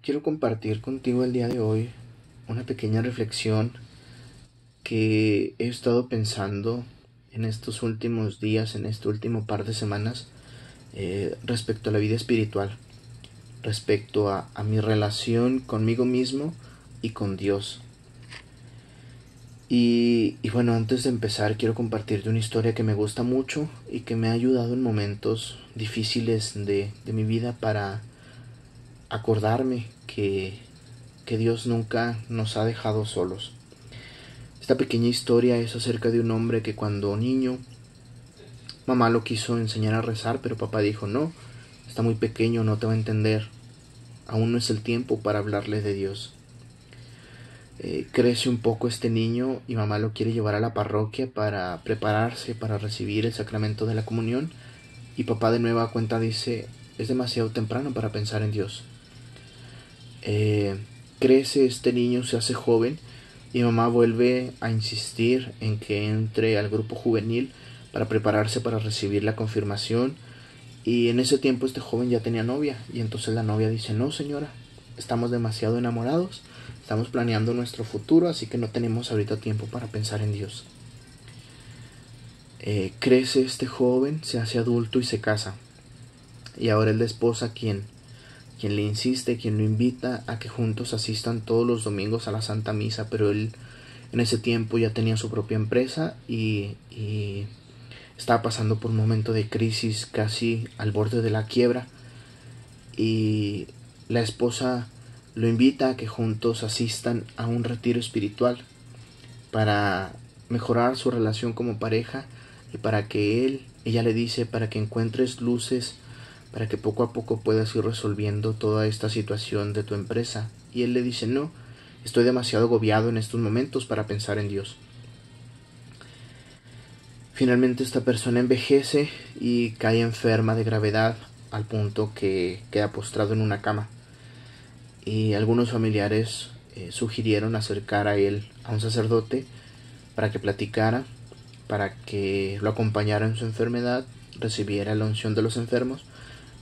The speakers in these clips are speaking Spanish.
Quiero compartir contigo el día de hoy una pequeña reflexión que he estado pensando en estos últimos días, en este último par de semanas, respecto a la vida espiritual, respecto a mi relación conmigo mismo y con Dios. Y bueno, antes de empezar quiero compartirte una historia que me gusta mucho y que me ha ayudado en momentos difíciles de mi vida para acordarme que Dios nunca nos ha dejado solos. Esta pequeña historia es acerca de un hombre que cuando niño mamá lo quiso enseñar a rezar, pero papá dijo no, está muy pequeño, no te va a entender, aún no es el tiempo para hablarle de Dios. Crece un poco este niño y mamá lo quiere llevar a la parroquia para prepararse para recibir el sacramento de la comunión, y papá de nueva cuenta dice es demasiado temprano para pensar en Dios. Crece este niño, se hace joven, y mamá vuelve a insistir en que entre al grupo juvenil para prepararse para recibir la confirmación. Y en ese tiempo este joven ya tenía novia, y entonces la novia dice no señora, estamos demasiado enamorados, estamos planeando nuestro futuro, así que no tenemos ahorita tiempo para pensar en Dios. Crece este joven, se hace adulto y se casa, y ahora es la esposa quien le insiste, quien lo invita a que juntos asistan todos los domingos a la Santa Misa, pero él en ese tiempo ya tenía su propia empresa y estaba pasando por un momento de crisis casi al borde de la quiebra, y la esposa lo invita a que juntos asistan a un retiro espiritual para mejorar su relación como pareja, y para que ella le dice, para que encuentres luces, para que poco a poco puedas ir resolviendo toda esta situación de tu empresa. Y él le dice no, estoy demasiado agobiado en estos momentos para pensar en Dios. Finalmente esta persona envejece y cae enferma de gravedad al punto que queda postrado en una cama, y algunos familiares sugirieron acercar a él a un sacerdote para que platicara, para que lo acompañara en su enfermedad, recibiera la unción de los enfermos,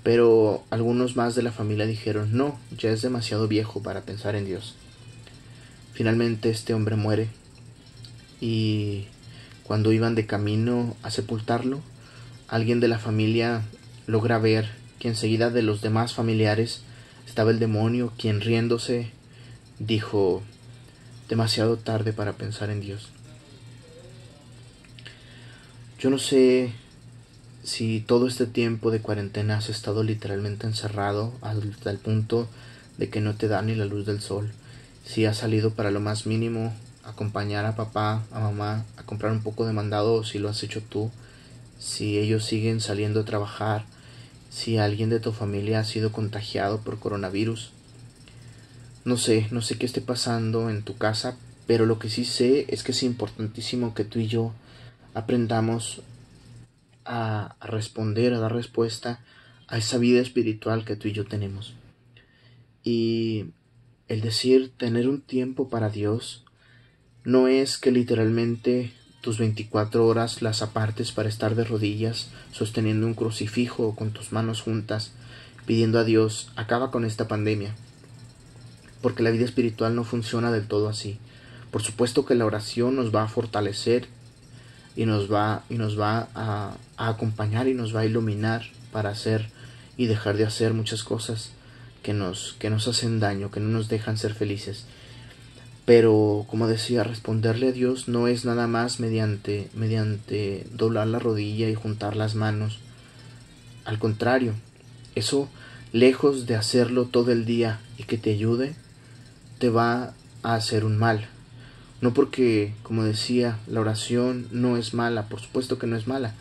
pero algunos más de la familia dijeron no, ya es demasiado viejo para pensar en Dios. Finalmente este hombre muere, y cuando iban de camino a sepultarlo, alguien de la familia logra ver que enseguida de los demás familiares estaba el demonio, quien riéndose dijo demasiado tarde para pensar en Dios. Yo no sé si todo este tiempo de cuarentena has estado literalmente encerrado hasta el punto de que no te da ni la luz del sol, si has salido para lo más mínimo, acompañar a papá, a mamá, a comprar un poco de mandado, o si lo has hecho tú, si ellos siguen saliendo a trabajar, si alguien de tu familia ha sido contagiado por coronavirus. No sé qué esté pasando en tu casa, pero lo que sí sé es que es importantísimo que tú y yo aprendamos a responder, a dar respuesta a esa vida espiritual que tú y yo tenemos. Y el decir tener un tiempo para Dios no es que literalmente tus 24 horas las apartes para estar de rodillas sosteniendo un crucifijo o con tus manos juntas pidiendo a Dios acaba con esta pandemia, porque la vida espiritual no funciona del todo así. Por supuesto que la oración nos va a fortalecer y nos va a acompañar y nos va a iluminar para hacer y dejar de hacer muchas cosas que nos hacen daño, que no nos dejan ser felices. Pero, como decía, responderle a Dios no es nada más mediante doblar la rodilla y juntar las manos. Al contrario, eso, lejos de hacerlo todo el día y que te ayude, te va a hacer un mal. No porque, como decía, la oración no es mala, por supuesto que no es mala,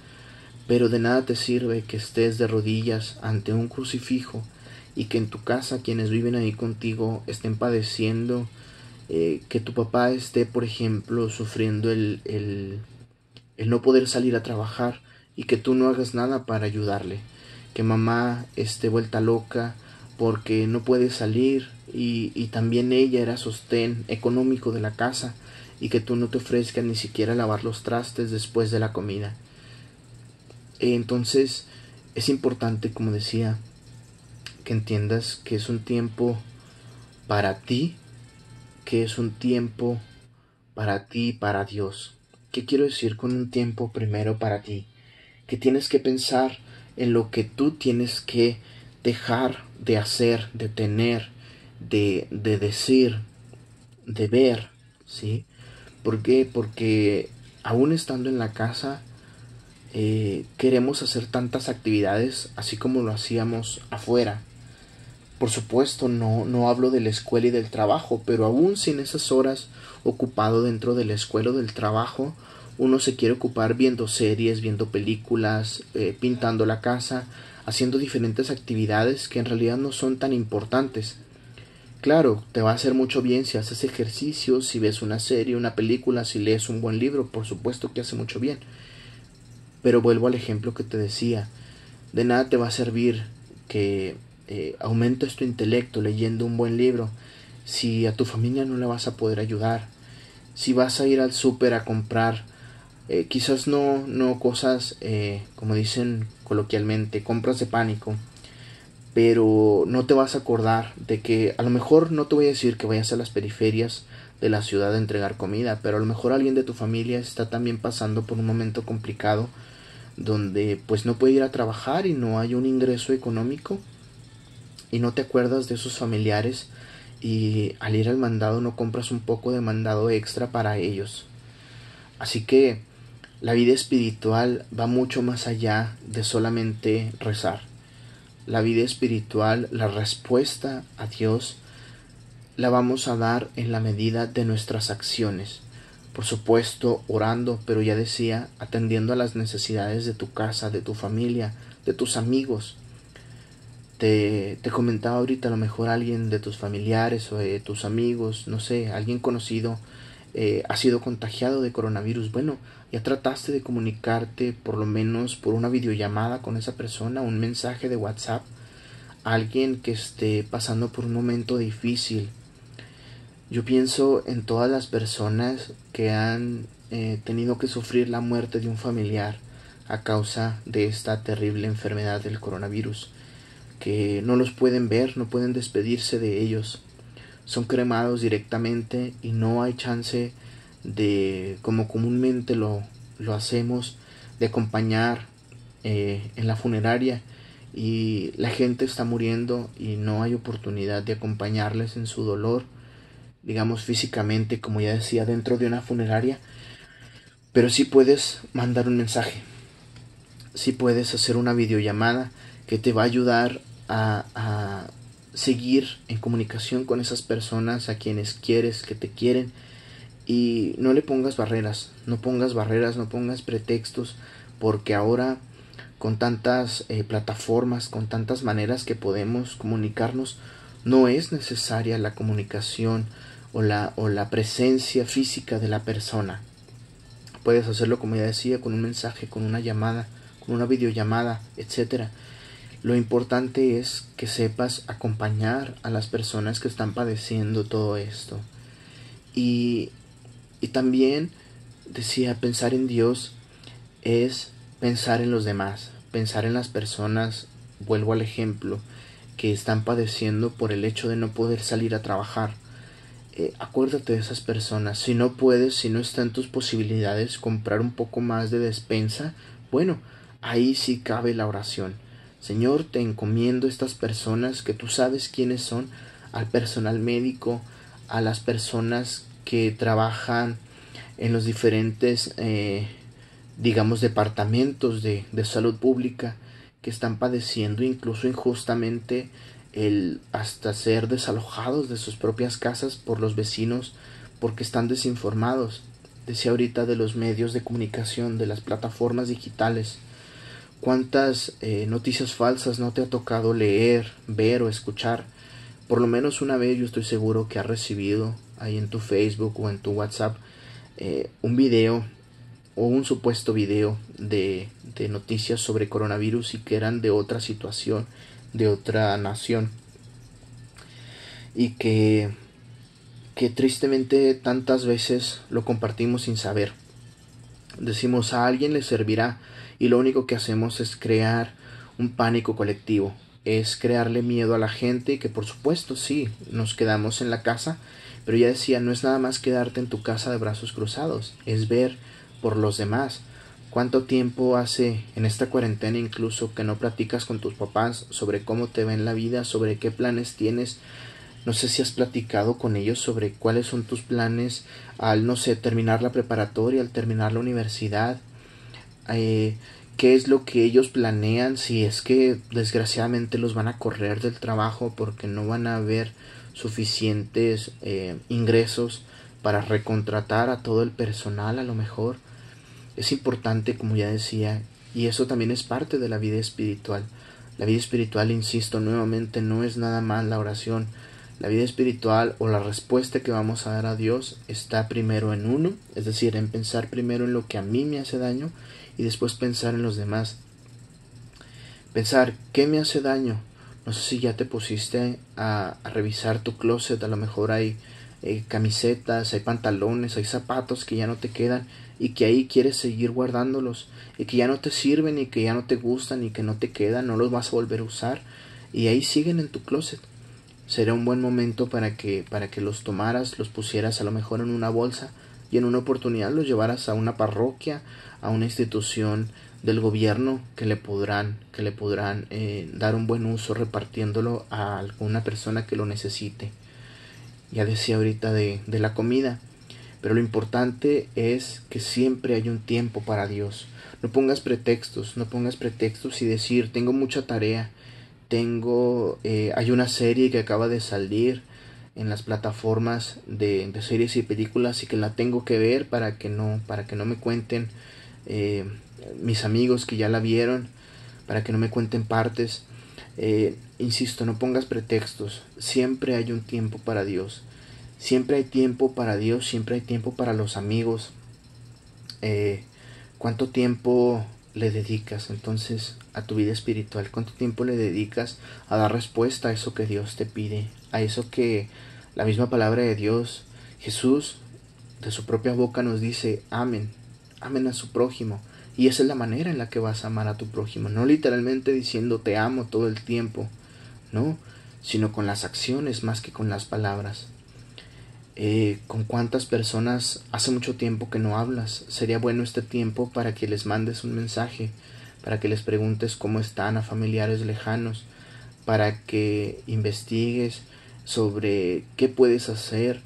pero de nada te sirve que estés de rodillas ante un crucifijo y que en tu casa quienes viven ahí contigo estén padeciendo, que tu papá esté, por ejemplo, sufriendo el no poder salir a trabajar y que tú no hagas nada para ayudarle, que mamá esté vuelta loca porque no puede salir y también ella era sostén económico de la casa, y que tú no te ofrezcas ni siquiera a lavar los trastes después de la comida. Entonces es importante, como decía, que entiendas que es un tiempo para ti, que es un tiempo para ti, para Dios. ¿Qué quiero decir con un tiempo primero para ti? Que tienes que pensar en lo que tú tienes que dejar de hacer, de tener, de decir, de ver, ¿sí? ¿Por qué? Porque aún estando en la casa, queremos hacer tantas actividades así como lo hacíamos afuera. Por supuesto, no hablo de la escuela y del trabajo, pero aún sin esas horas ocupado dentro de la escuela o del trabajo, uno se quiere ocupar viendo series, viendo películas, pintando la casa, haciendo diferentes actividades que en realidad no son tan importantes. Claro, te va a hacer mucho bien si haces ejercicio, si ves una serie, una película, si lees un buen libro, por supuesto que hace mucho bien. Pero vuelvo al ejemplo que te decía, de nada te va a servir que aumentes tu intelecto leyendo un buen libro si a tu familia no le vas a poder ayudar. Si vas a ir al súper a comprar, quizás no cosas, como dicen coloquialmente, compras de pánico, pero no te vas a acordar de que a lo mejor no te voy a decir que vayas a las periferias de la ciudad a entregar comida, pero a lo mejor alguien de tu familia está también pasando por un momento complicado donde pues no puede ir a trabajar y no hay un ingreso económico y no te acuerdas de sus familiares y al ir al mandado no compras un poco de mandado extra para ellos. Así que la vida espiritual va mucho más allá de solamente rezar. La vida espiritual, la respuesta a Dios, la vamos a dar en la medida de nuestras acciones. Por supuesto, orando, pero ya decía, atendiendo a las necesidades de tu casa, de tu familia, de tus amigos. Te comentaba ahorita, a lo mejor alguien de tus familiares o de tus amigos, no sé, alguien conocido, ha sido contagiado de coronavirus. Bueno, ya trataste de comunicarte por lo menos por una videollamada con esa persona, un mensaje de WhatsApp, alguien que esté pasando por un momento difícil. Yo pienso en todas las personas que han tenido que sufrir la muerte de un familiar a causa de esta terrible enfermedad del coronavirus, que no los pueden ver, no pueden despedirse de ellos, son cremados directamente y no hay chance de, como comúnmente lo hacemos, de acompañar en la funeraria, y la gente está muriendo y no hay oportunidad de acompañarles en su dolor, digamos físicamente, como ya decía, dentro de una funeraria. Pero sí puedes mandar un mensaje, sí puedes hacer una videollamada que te va a ayudar a seguir en comunicación con esas personas a quienes quieres, que te quieren. Y no le pongas barreras, no pongas barreras, no pongas pretextos, porque ahora con tantas plataformas, con tantas maneras que podemos comunicarnos, no es necesaria la comunicación o la presencia física de la persona. Puedes hacerlo, como ya decía, con un mensaje, con una llamada, con una videollamada, etcétera. Lo importante es que sepas acompañar a las personas que están padeciendo todo esto. Y, y también decía, pensar en Dios es pensar en los demás, pensar en las personas, vuelvo al ejemplo, que están padeciendo por el hecho de no poder salir a trabajar. Acuérdate de esas personas. Si no puedes, si no está en tus posibilidades comprar un poco más de despensa, bueno, ahí sí cabe la oración. Señor, te encomiendo estas personas que tú sabes quiénes son, al personal médico, a las personas que trabajan en los diferentes, digamos, departamentos de salud pública, que están padeciendo incluso injustamente el hasta ser desalojados de sus propias casas por los vecinos porque están desinformados. Decía ahorita de los medios de comunicación, de las plataformas digitales. ¿Cuántas noticias falsas no te ha tocado leer, ver o escuchar? Por lo menos una vez yo estoy seguro que has recibido ahí en tu Facebook o en tu WhatsApp un video o un supuesto video de noticias sobre coronavirus y que eran de otra situación, de otra nación, y que tristemente tantas veces lo compartimos sin saber. Decimos a alguien le servirá y lo único que hacemos es crear un pánico colectivo. es crearle miedo a la gente, que por supuesto sí, nos quedamos en la casa, pero ella decía, no es nada más quedarte en tu casa de brazos cruzados, es ver por los demás. ¿Cuánto tiempo hace en esta cuarentena incluso que no platicas con tus papás sobre cómo te ven la vida, sobre qué planes tienes? No sé si has platicado con ellos sobre cuáles son tus planes al, no sé, terminar la preparatoria, al terminar la universidad, eh, qué es lo que ellos planean, si es que desgraciadamente los van a correr del trabajo porque no van a haber suficientes ingresos para recontratar a todo el personal a lo mejor. Es importante, como ya decía, y eso también es parte de la vida espiritual. La vida espiritual, insisto nuevamente, no es nada más la oración. La vida espiritual o la respuesta que vamos a dar a Dios está primero en uno, es decir, en pensar primero en lo que a mí me hace daño y después pensar en los demás. Pensar, ¿qué me hace daño? No sé si ya te pusiste a revisar tu closet, a lo mejor hay camisetas, hay pantalones, hay zapatos que ya no te quedan y que ahí quieres seguir guardándolos y que ya no te sirven y que ya no te gustan y que no te quedan, no los vas a volver a usar y ahí siguen en tu closet. Será un buen momento para que los tomaras, los pusieras a lo mejor en una bolsa y en una oportunidad los llevaras a una parroquia, a una institución del gobierno que le podrán dar un buen uso repartiéndolo a alguna persona que lo necesite. Ya decía ahorita de la comida, pero lo importante es que siempre hay un tiempo para Dios. No pongas pretextos y decir tengo mucha tarea, hay una serie que acaba de salir en las plataformas de series y películas y que la tengo que ver para que no me cuenten mis amigos que ya la vieron, para que no me cuenten partes. Insisto, no pongas pretextos, siempre hay un tiempo para Dios, siempre hay tiempo para Dios, siempre hay tiempo para los amigos. ¿Cuánto tiempo le dedicas entonces a tu vida espiritual? ¿Cuánto tiempo le dedicas a dar respuesta a eso que Dios te pide? A eso que la misma palabra de Dios, Jesús, de su propia boca nos dice, amen, amen a su prójimo. Y esa es la manera en la que vas a amar a tu prójimo. No literalmente diciendo te amo todo el tiempo, no, sino con las acciones más que con las palabras. ¿Con cuántas personas hace mucho tiempo que no hablas? Sería bueno este tiempo para que les mandes un mensaje, para que les preguntes cómo están a familiares lejanos, para que investigues sobre qué puedes hacer,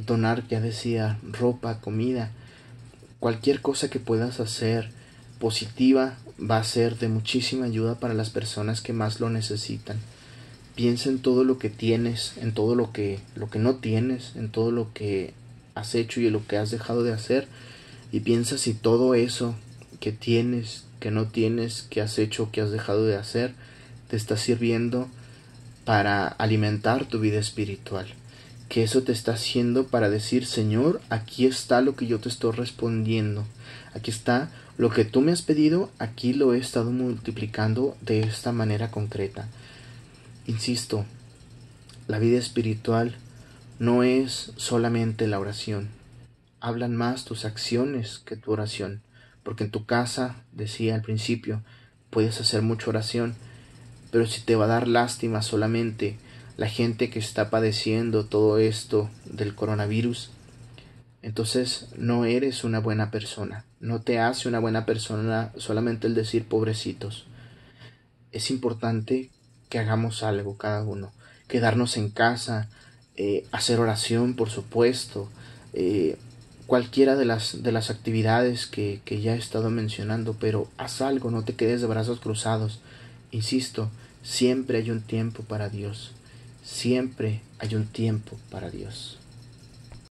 donar, ya decía, ropa, comida, cualquier cosa que puedas hacer positiva va a ser de muchísima ayuda para las personas que más lo necesitan. Piensa en todo lo que tienes, en todo lo que no tienes, en todo lo que has hecho y en lo que has dejado de hacer, y piensa si todo eso que tienes, que no tienes, que has hecho, que has dejado de hacer, te está sirviendo para alimentar tu vida espiritual. Que eso te está haciendo para decir, Señor, aquí está lo que yo te estoy respondiendo. Aquí está lo que tú me has pedido, aquí lo he estado multiplicando de esta manera concreta. Insisto, la vida espiritual no es solamente la oración. Hablan más tus acciones que tu oración. Porque en tu casa, decía al principio, puedes hacer mucha oración, pero si te va a dar lástima solamente la gente que está padeciendo todo esto del coronavirus, entonces no eres una buena persona. No te hace una buena persona solamente el decir pobrecitos. Es importante que hagamos algo cada uno, quedarnos en casa, hacer oración, por supuesto, cualquiera de las actividades que ya he estado mencionando, pero haz algo, no te quedes de brazos cruzados. Insisto, siempre hay un tiempo para Dios, siempre hay un tiempo para Dios.